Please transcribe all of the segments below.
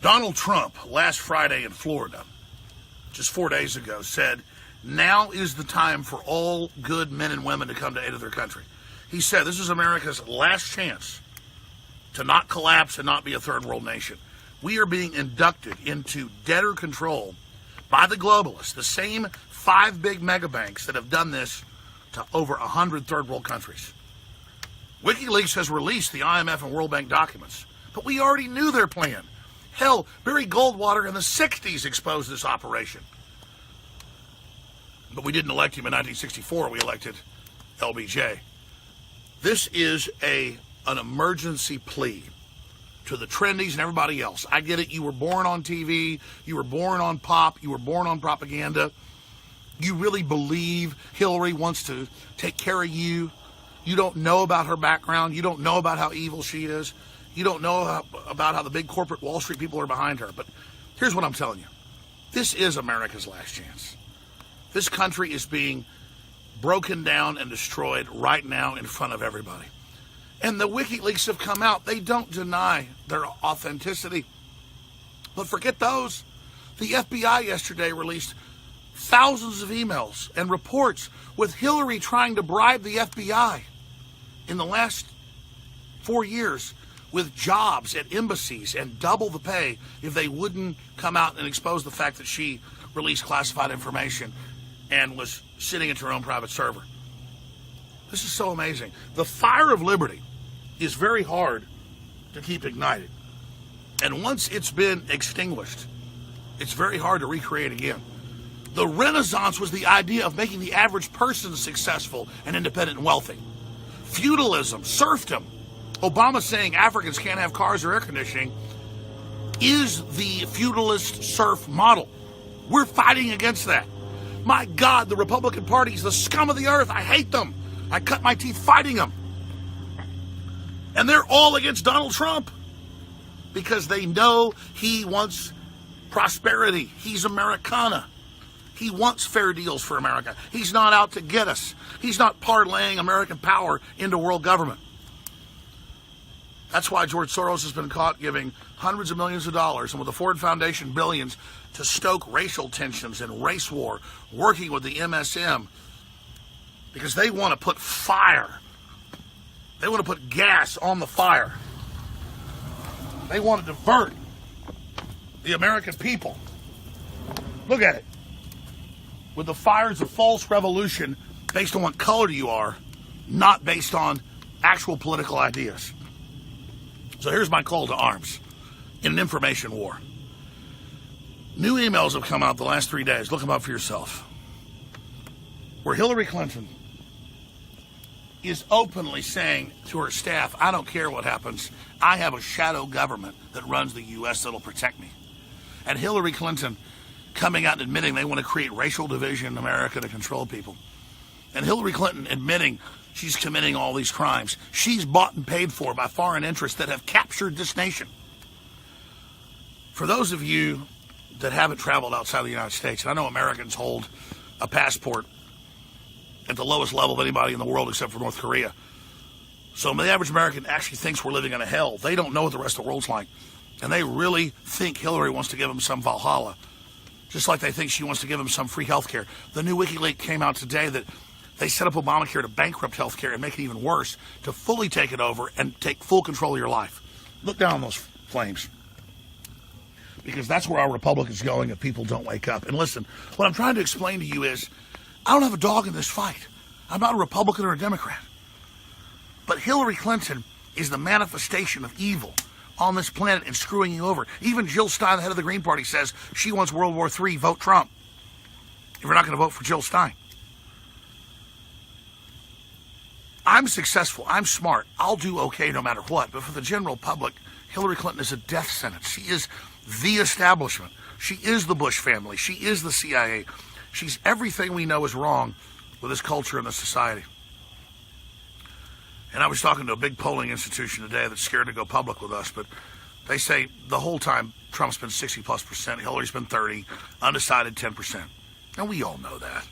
Donald Trump, last Friday in Florida, just 4 days ago, said, now is the time for all good men and women to come to aid of their country. He said, this is America's last chance to not collapse and not be a third world nation. We are being inducted into debtor control by the globalists, the same 5 big mega banks that have done this to over 100 third world countries. WikiLeaks has released the IMF and World Bank documents, but we already knew their plan. Hell, Barry Goldwater in the 60s exposed this operation. But we didn't elect him in 1964, we elected LBJ. This is an emergency plea to the trendies and everybody else. I get it, you were born on TV, you were born on pop, you were born on propaganda. You really believe Hillary wants to take care of you. You don't know about her background. You don't know about how evil she is. You don't know about how the big corporate Wall Street people are behind her. But here's what I'm telling you. This is America's last chance. This country is being broken down and destroyed right now in front of everybody. And the WikiLeaks have come out. They don't deny their authenticity. But forget those. The FBI yesterday released thousands of emails and reports with Hillary trying to bribe the FBI in the last 4 years with jobs at embassies and double the pay if they wouldn't come out and expose the fact that she released classified information and was sitting at her own private server. This is so amazing. The fire of liberty is very hard to keep ignited. And once it's been extinguished, it's very hard to recreate again. The Renaissance was the idea of making the average person successful and independent and wealthy. Feudalism, serfdom, Obama saying Africans can't have cars or air conditioning is the feudalist serf model. We're fighting against that. My God, the Republican Party is the scum of the earth. I hate them. I cut my teeth fighting them. And they're all against Donald Trump because they know he wants prosperity. He's Americana. He wants fair deals for America. He's not out to get us. He's not parlaying American power into world government. That's why George Soros has been caught giving hundreds of millions of dollars and with the Ford Foundation billions to stoke racial tensions and race war, working with the MSM because they want to put fire. They want to put gas on the fire. They want to divert the American people. Look at it. With the fires of false revolution based on what color you are, not based on actual political ideas. So here's my call to arms in an information war. New emails have come out the last 3 days. Look them up for yourself. Where Hillary Clinton is openly saying to her staff, I don't care what happens. I have a shadow government that runs the U.S. that'll protect me. And Hillary Clinton coming out and admitting they want to create racial division in America to control people. And Hillary Clinton admitting she's committing all these crimes. She's bought and paid for by foreign interests that have captured this nation. For those of you that haven't traveled outside the United States, and I know Americans hold a passport at the lowest level of anybody in the world except for North Korea. So the average American actually thinks we're living in a hell. They don't know what the rest of the world's like. And they really think Hillary wants to give them some Valhalla. Just like they think she wants to give them some free health care. The new WikiLeaks came out today that they set up Obamacare to bankrupt health care and make it even worse, to fully take it over and take full control of your life. Look down on those flames. Because that's where our republic is going if people don't wake up. And listen, what I'm trying to explain to you is, I don't have a dog in this fight. I'm not a Republican or a Democrat. But Hillary Clinton is the manifestation of evil on this planet and screwing you over. Even Jill Stein, the head of the Green Party, says she wants World War III, vote Trump. If you're not going to vote for Jill Stein. I'm successful. I'm smart. I'll do okay no matter what. But for the general public, Hillary Clinton is a death sentence. She is the establishment. She is the Bush family. She is the CIA. She's everything we know is wrong with this culture and this society. And I was talking to a big polling institution today that's scared to go public with us, but they say the whole time Trump's been 60+%, Hillary's been 30%, undecided 10%. And we all know that.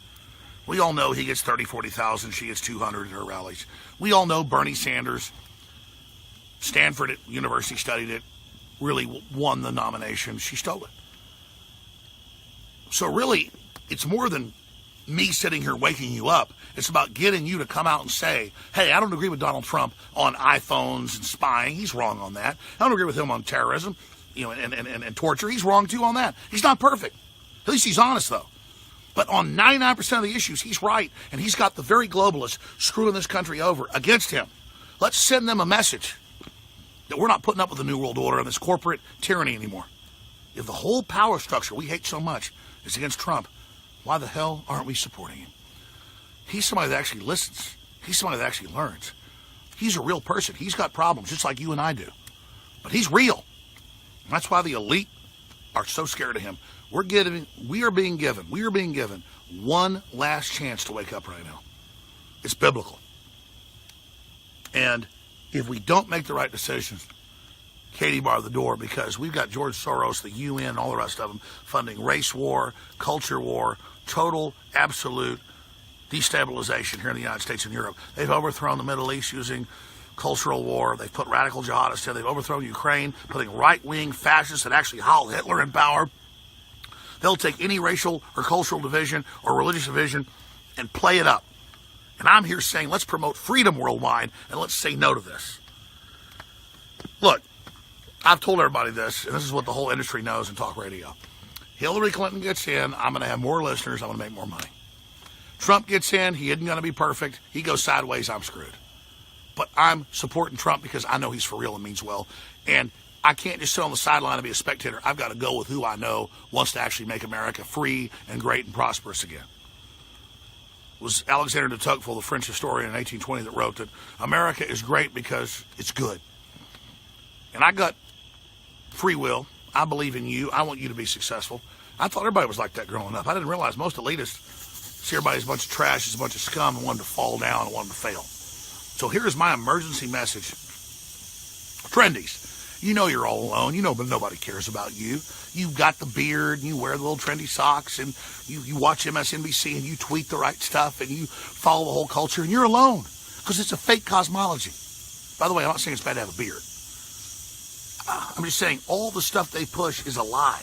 We all know he gets 30, 40,000, she gets 200 at her rallies. We all know Bernie Sanders, Stanford University studied it, really won the nomination. She stole it. So really, it's more than me sitting here waking you up. It's about getting you to come out and say, hey, I don't agree with Donald Trump on iPhones and spying. He's wrong on that. I don't agree with him on terrorism, and torture. He's wrong too on that. He's not perfect. At least he's honest, though. But on 99% of the issues, he's right, and he's got the very globalists screwing this country over against him. Let's send them a message that we're not putting up with the New World Order and this corporate tyranny anymore. If the whole power structure we hate so much is against Trump, why the hell aren't we supporting him? He's somebody that actually listens. He's somebody that actually learns. He's a real person. He's got problems just like you and I do. But he's real. And that's why the elite are so scared of him. We are being given one last chance to wake up right now. It's biblical. And if we don't make the right decisions, Katie barred the door, because we've got George Soros, the UN, all the rest of them funding race war, culture war, total, absolute destabilization here in the United States and Europe. They've overthrown the Middle East using cultural war. They've put radical jihadists in. They've overthrown Ukraine, putting right-wing fascists that actually haul Hitler in power. They'll take any racial or cultural division or religious division and play it up. And I'm here saying, let's promote freedom worldwide, and let's say no to this. Look, I've told everybody this, and this is what the whole industry knows in talk radio. Hillary Clinton gets in, I'm going to have more listeners, I'm going to make more money. Trump gets in, he isn't going to be perfect. He goes sideways, I'm screwed. But I'm supporting Trump because I know he's for real and means well. And I can't just sit on the sideline and be a spectator. I've got to go with who I know wants to actually make America free and great and prosperous again. It was Alexander de Tocqueville, the French historian in 1820, that wrote that America is great because it's good. And I got free will. I believe in you. I want you to be successful. I thought everybody was like that growing up. I didn't realize most elitists see everybody as a bunch of trash, as a bunch of scum, and wanted to fall down and wanted to fail. So here's my emergency message. Trendies, you know you're all alone. You know but nobody cares about you. You've got the beard, and you wear the little trendy socks, and you watch MSNBC, and you tweet the right stuff, and you follow the whole culture, and you're alone because it's a fake cosmology. By the way, I'm not saying it's bad to have a beard. I'm just saying all the stuff they push is a lie.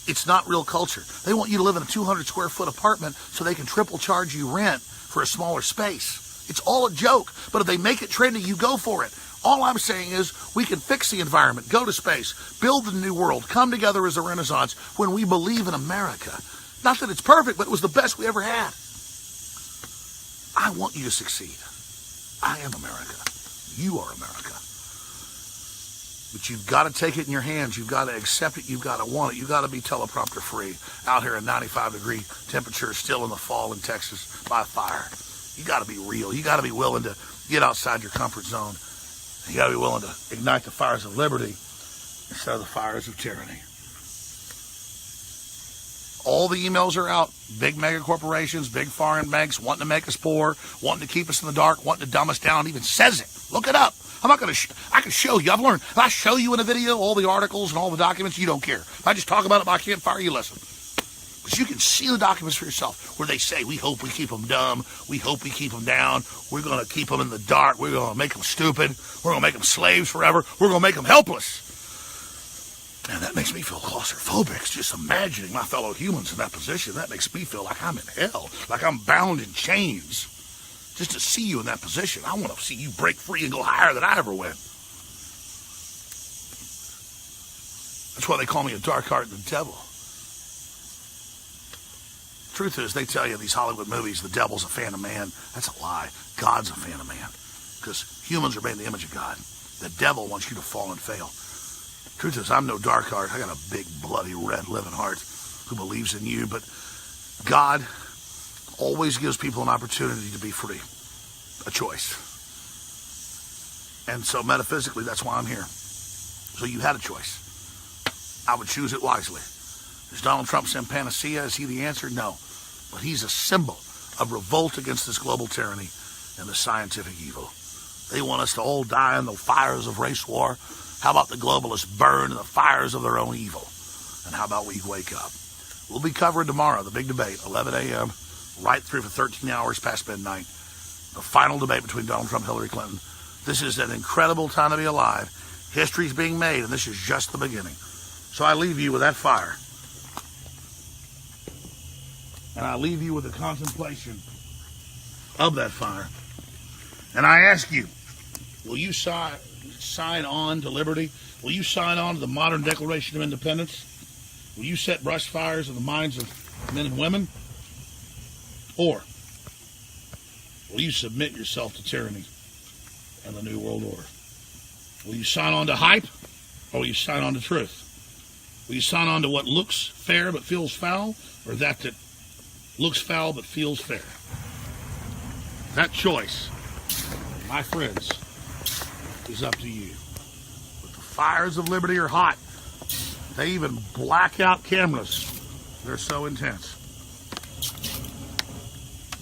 It's not real culture. They want you to live in a 200 square foot apartment so they can triple charge you rent for a smaller space. It's all a joke. But if they make it trendy, you go for it. All I'm saying is we can fix the environment, go to space, build the new world, come together as a renaissance when we believe in America. Not that it's perfect, but it was the best we ever had. I want you to succeed. I am America. You are America. But you've got to take it in your hands. You've got to accept it. You've got to want it. You've got to be teleprompter free out here in 95-degree temperatures, still in the fall in Texas by fire. You got to be real. You got to be willing to get outside your comfort zone. You got to be willing to ignite the fires of liberty instead of the fires of tyranny. All the emails are out. Big mega corporations, big foreign banks wanting to make us poor, wanting to keep us in the dark, wanting to dumb us down. It even says it. Look it up. I'm not going to, I can show you. I've learned. If I show you in a video all the articles and all the documents, you don't care. If I just talk about it by campfire, you listen. But you can see the documents for yourself where they say, we hope we keep them dumb. We hope we keep them down. We're going to keep them in the dark. We're going to make them stupid. We're going to make them slaves forever. We're going to make them helpless. And that makes me feel claustrophobic. Just imagining my fellow humans in that position. That makes me feel like I'm in hell, like I'm bound in chains. Just to see you in that position, I want to see you break free and go higher than I ever went. That's why they call me a dark heart and the devil. Truth is, they tell you in these Hollywood movies, the devil's a fan of man. That's a lie. God's a fan of man. Because humans are made in the image of God. The devil wants you to fall and fail. Truth is, I'm no dark heart. I got a big, bloody, red, living heart who believes in you. But God always gives people an opportunity to be free. A choice. And so metaphysically, that's why I'm here. So you had a choice. I would choose it wisely. Is Donald Trump some panacea? Is he the answer? No. But he's a symbol of revolt against this global tyranny and the scientific evil. They want us to all die in the fires of race war. How about the globalists burn in the fires of their own evil? And how about we wake up? We'll be covering tomorrow, the big debate, 11 a.m., right through for 13 hours past midnight. The final debate between Donald Trump and Hillary Clinton. This is an incredible time to be alive. History's being made, and this is just the beginning. So I leave you with that fire. And I leave you with the contemplation of that fire. And I ask you, will you sign on to liberty? Will you sign on to the modern Declaration of Independence? Will you set brush fires in the minds of men and women? Or will you submit yourself to tyranny and the New World Order? Will you sign on to hype, or will you sign on to truth? Will you sign on to what looks fair but feels foul, or that looks foul but feels fair? That choice, my friends, is up to you. But the fires of liberty are hot. They even black out cameras. They're so intense.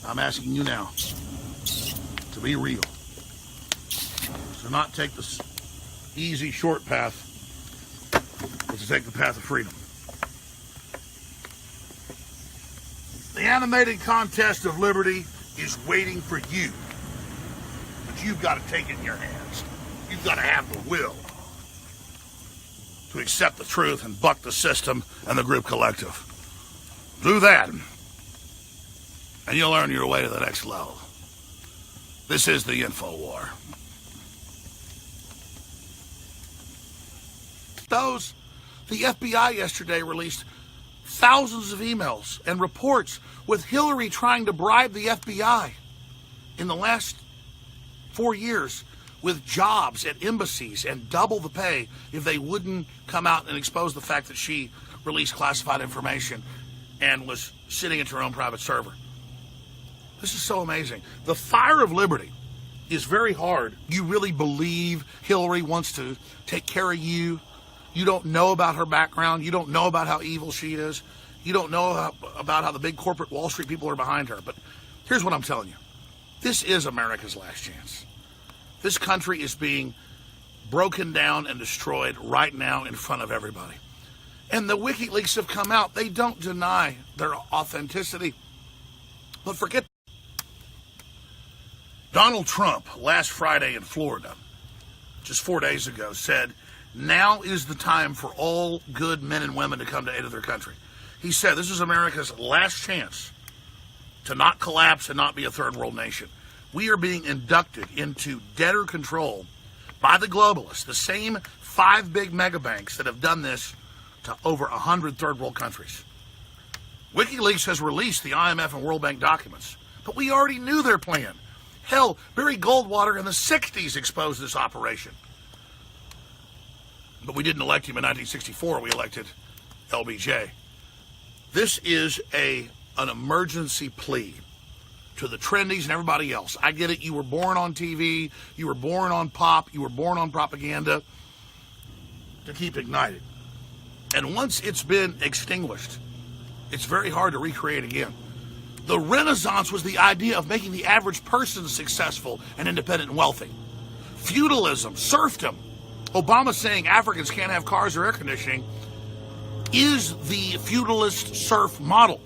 I'm asking you now to be real. To not take this easy, short path, but to take the path of freedom. The animated contest of liberty is waiting for you. But you've got to take it in your hands. You've got to have the will to accept the truth and buck the system and the group collective. Do that, and you'll earn your way to the next level. This is the Info War. The FBI yesterday released thousands of emails and reports with Hillary trying to bribe the FBI in the last 4 years with jobs at embassies and double the pay if they wouldn't come out and expose the fact that she released classified information and was sitting at her own private server. This is so amazing. The fire of liberty is very hard. You really believe Hillary wants to take care of you. You don't know about her background. You don't know about how evil she is. You don't know about how the big corporate Wall Street people are behind her. But here's what I'm telling you. This is America's last chance. This country is being broken down and destroyed right now in front of everybody. And the WikiLeaks have come out. They don't deny their authenticity. But forget Donald Trump last Friday in Florida, just 4 days ago, said, now is the time for all good men and women to come to aid of their country. He said this is America's last chance to not collapse and not be a third world nation. We are being inducted into debtor control by the globalists, the same 5 big mega banks that have done this to over 100 third world countries. WikiLeaks has released the IMF and World Bank documents, but we already knew their plan. Hell, Barry Goldwater in the 60s exposed this operation. But we didn't elect him in 1964. We elected LBJ. This is an emergency plea to the trendies and everybody else. I get it. You were born on TV. You were born on pop. You were born on propaganda to keep ignited. And once it's been extinguished, it's very hard to recreate again. The Renaissance was the idea of making the average person successful and independent and wealthy. Feudalism, serfdom, Obama saying Africans can't have cars or air conditioning is the feudalist serf model.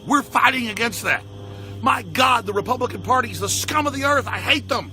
We're fighting against that. My God, the Republican Party is the scum of the earth. I hate them.